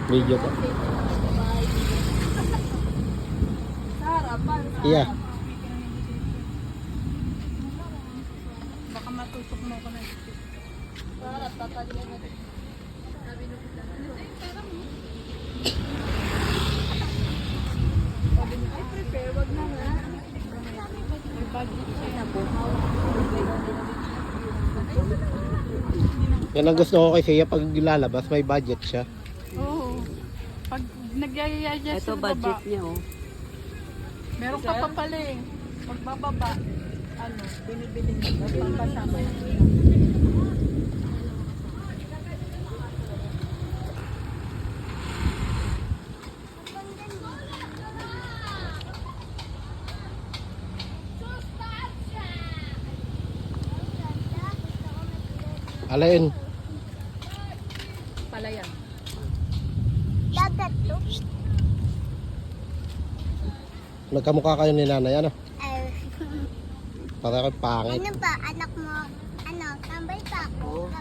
Video po. Iya. Baka matusok mo ko na. Sarap, tatalian natin. I prepare, wag na nga. May budget siya na po. Yan ang gusto ko kay Sia pag lalabas, may budget siya. Oo. Pag nagyayaya Ito sa budget baba, niya, oh. meron ka pa pala eh. Pag bababa, binibili mo. Pag kasama na. Alain. Palayan. Dagat to. Nagkamukha kayo ni nanay, ano? Ay, Para kayo pangit. ano ba, anak mo? Ano, tambay pa ako.